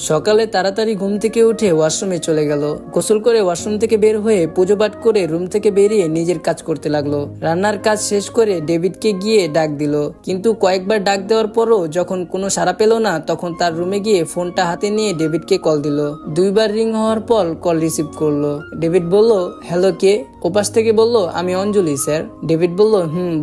সকালে তাড়াতাড়ি ঘুম থেকে উঠে ওয়াশরুমে চলে গেল। গোসল করে ওয়াশরুম থেকে বের হয়ে পুজো পাঠ করে রুম থেকে বেরিয়ে নিজের কাজ করতে লাগলো। রান্নার কাজ শেষ করে ডেভিডকে গিয়ে ডাক দিল, কিন্তু কয়েকবার ডাক দেওয়ার পরও যখন কোনো সাড়া পেল না, তখন তার রুমে গিয়ে ফোনটা হাতে নিয়ে ডেভিডকে কল দিল। দুইবার রিং হওয়ার পর কল রিসিভ করলো। ডেভিড বলল, হ্যালো কে? ওপাশ থেকে বলল, আমি অঞ্জলি স্যার। ডেভিড বলল,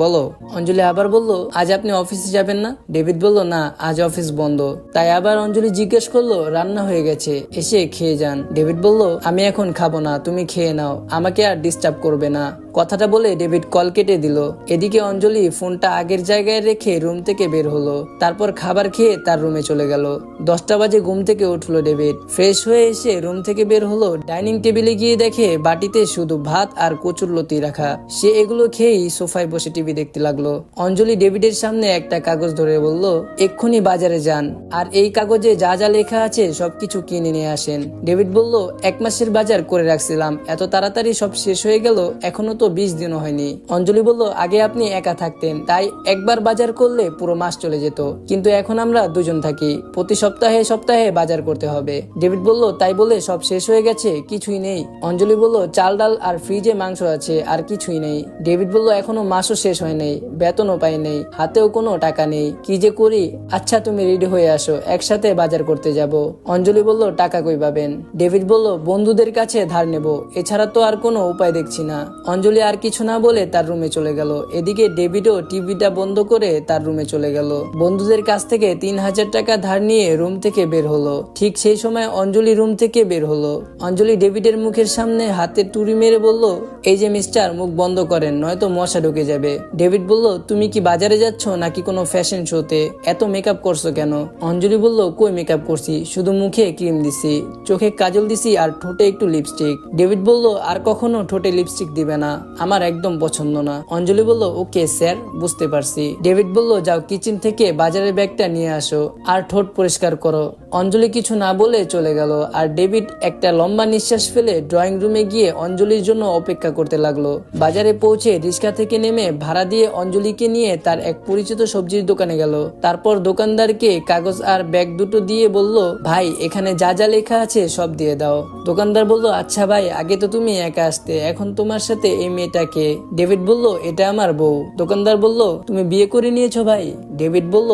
বলো। অঞ্জলি আবার বলল, আজ আপনি অফিসে যাবেন না? ডেভিড বলল, না, আজ অফিস বন্ধ। তাই আবার অঞ্জলি জিজ্ঞেস করলো, রান্না হয়ে গেছে, এসে খেয়ে যান। ডেভিড বলল, আমি এখন খাবো না, তুমি খেয়ে নাও, আমাকে আর ডিস্টার্ব করবে না। কথাটা বলে ডেভিড কল কেটে দিল। এদিকে অঞ্জলি ফোনটা আগের জায়গায় রেখে রুম থেকে বের হলো। তারপর খাবার খেয়ে তার রুমে চলে গেল। 10টা বাজে ঘুম থেকে উঠলো ডেভিড। ফ্রেশ হয়ে এসে রুম থেকে বের হলো। ডাইনিং টেবিলে গিয়ে দেখে বাটিতে শুধু ভাত আর কচুরলতি রাখা। সে এগুলো খেয়েই সোফায় বসে টিভি দেখতে লাগলো। অঞ্জলি ডেভিডের সামনে একটা কাগজ ধরে বলল, এক্ষুনি বাজারে যান, আর এই কাগজে যা যা লেখা আছে সবকিছু কিনে নিয়ে আসেন। ডেভিড বলল, 1 মাসের বাজার করে রাখছিলাম, এত তাড়াতাড়ি সব শেষ হয়ে গেল? এখনো তো 20 দিনও হয়নি। অঞ্জলি বলল, আগে আপনি একা থাকতেন, তাই একবার বাজার করলে পুরো মাস চলে যেত, কিন্তু এখন আমরা দুজন থাকি, প্রতি সপ্তাহে সপ্তাহে বাজার করতে হবে। ডেভিড বলল, তাই বলে সব শেষ হয়ে গেছে? কিছুই নেই? অঞ্জলি বলল, চাল ডাল আর ফ্রিজে মাংস আছে, আর কিছুই নেই। ডেভিড বলল, এখনো মাসও শেষ হয় নাই, বেতনও পাই নেই, হাতেও কোনো টাকা নেই, কি যে করি। আচ্ছা তুমি রেডি হয়ে আসো, একসাথে বাজার করতে যাব। অঞ্জলি বলল, টাকা কই পাবেন? ডেভিড বলল, বন্ধুদের কাছে ধার নেব, এছাড়া তো আর কোনো উপায় দেখছি না। অঞ্জলি আর কিছু না বলে তার রুমে চলে গেল। এদিকে ডেভিডও টিভিটা বন্ধ করে তার রুমে চলে গেল। বন্ধুদের কাছ থেকে 3000 টাকা ধার নিয়ে রুম থেকে বের হলো। ঠিক সেই সময় অঞ্জলি রুম থেকে বের হলো। অঞ্জলি ডেভিডের মুখের সামনে হাতে টুরি মেরে বলল, এই যে মিস্টার, মুখ বন্ধ করেন, নয়তো মশা ঢুকে যাবে। ডেভিড বলল, তুমি কি বাজারে যাচ্ছ নাকি কোনো ফ্যাশন শোতে? এত মেকআপ করছো কেন? অঞ্জলি বলল, কই মেকআপ করছি, শুধু মুখে ক্রিম দিছি, চোখে কাজল দিছি, আর ঠোঁটে একটু লিপস্টিক। ডেভিড বলল, আর কখনো ঠোঁটে লিপস্টিক দিবে না, আমার একদম পছন্দ না। অঞ্জলি বলল, ওকে স্যার, বুঝতে পারছি। ডেভিড বলল, যাও কিচেন থেকে বাজারের ব্যাগটা নিয়ে আসো, আর ঠোঁট পরিষ্কার করো। অঞ্জলি কিছু না বলে চলে গেল। আর ডেভিড একটা লম্বা নিঃশ্বাস ফেলে ড্রয়িং রুমে গিয়ে অঞ্জলির জন্য অপেক্ষা করতে লাগলো। বাজারে পৌঁছে রিক্সা থেকে নেমে ভাড়া দিয়ে অঞ্জলিকে নিয়ে তার এক পরিচিত সবজির দোকানে গেল। তারপর দোকানদারকে কাগজ আর ব্যাগ দুটো দিয়ে বলল, ভাই, এখানে যা যা লেখা আছে সব দিয়ে দাও। দোকানদার বলল, আচ্ছা ভাই, আগে তো তুমি একা আসতে, এখন তোমার সাথে এই মেয়েটাকে? ডেভিড বলল, এটা আমার বউ। দোকানদার বলল, তুমি বিয়ে করে নিয়েছো ভাই? ডেভিড বলল,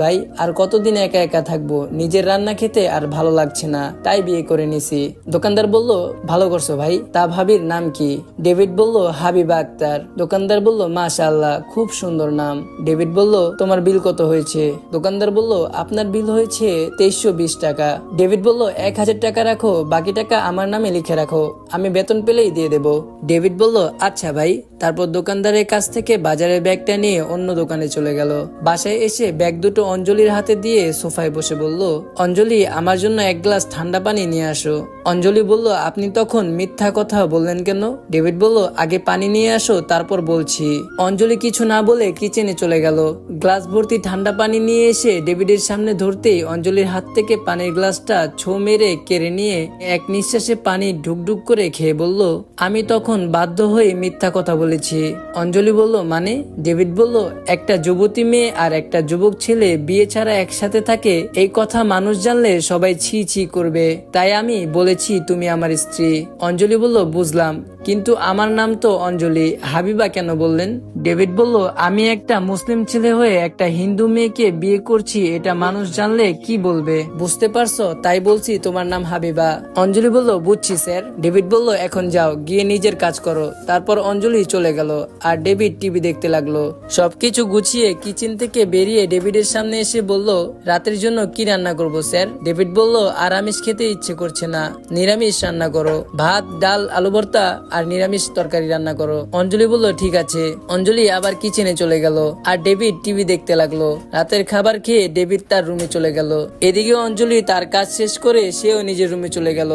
ভাই, আর কতদিন একা একা থাকবো, নিজের রান্না খেতে আর ভালো লাগছে না, তাই বিয়ে করে নিছি। দোকানদার বলল, ভালো করছো ভাই, তা ভাবির নাম কি? ডেভিড বলল, হাবিবা আক্তার। দোকানদার বলল, মাশাআল্লাহ, খুব সুন্দর নাম। ডেভিড বলল, তোমার বিল কত হয়েছে? দোকানদার বলল, আপনার বিল হয়েছে 2320 টাকা। ডেভিড বলল, 1000 টাকা রাখো, বাকি টাকা আমার নামে লিখে রাখো, আমি বেতন পেলেই দিয়ে দেব। ডেভিড বলল, আচ্ছা ভাই। তারপর দোকানদারের কাছ থেকে বাজারের ব্যাগটা নিয়ে অন্য দোকানে চলে গেল। বাসায় এসে ব্যাগ দুটো অঞ্জলির হাতে দিয়ে সোফায় বসে বলল, অঞ্জলি, আমার জন্য 1 গ্লাস ঠান্ডা পানি নিয়ে আসো। অঞ্জলি বলল, আপনি তখন মিথ্যা কথা বললেন কেন? ডেভিড বলল, আগে পানি নিয়ে আসো, তারপর বলছি। অঞ্জলি কিছু না বলে কিচেনে চলে গেল। গ্লাস ভর্তি ঠান্ডা পানি নিয়ে এসে ডেভিডের সামনে ধরতেই অঞ্জলির হাত থেকে পানির গ্লাসটা ছো মেরে কেড়ে নিয়ে এক নিঃশ্বাসে পানি ঢুকঢুক করে খেয়ে বলল, আমি তখন বাধ্য হয়ে মিথ্যা কথা বলেছি। অঞ্জলি বলল, মানে? ডেভিড বলল, একটা যুবতী মেয়ে আর একটা যুবক ছেলে বিয়ে ছাড়া একসাথে থাকে, এই কথা মানুষ জানলে সবাই ছি ছি করবে, তাই আমি বলেছি তুমি আমার স্ত্রী। অঞ্জলি বলল, বুঝলাম, কিন্তু আমার নাম তো অঞ্জলি, হাবিবা কেন বললেন? ডেভিড বলল, আমি একটা মুসলিম ছেলে হয়ে একটা হিন্দু মেয়েকে বিয়ে করছি, এটা মানুষ জানলে কি বলবে, বুঝতে পারছো? তাই বলছি তোমার নাম হাবিবা। অঞ্জলি বলল, বুঝছি স্যার। ডেভিড বলল, এখন যাও, গিয়ে নিজের কাজ করো। তারপর অঞ্জলি চলে গেল, আর ডেভিড টিভি দেখতে লাগলো। সবকিছু গুছিয়ে কিচেন থেকে বেরিয়ে ডেভিডের সামনে এসে বলল, রাতের জন্য কি রান্না করব স্যার? ডেভিড বলল, আমিষ খেতে ইচ্ছে করছে না, নিরামিষ রান্না করো, ভাত, ডাল, আলু ভর্তা আর নিরামিষ তরকারি রান্না করো। অঞ্জলি বলল, ঠিক আছে। অঞ্জলি আবার কিচেনে চলে গেল, আর ডেভিড টিভি দেখতে লাগলো। রাতের খাবার খেয়ে ডেভিড তার রুমে চলে গেল। এদিকে অঞ্জলি তার কাজ শেষ করে সেও নিজের রুমে চলে গেল।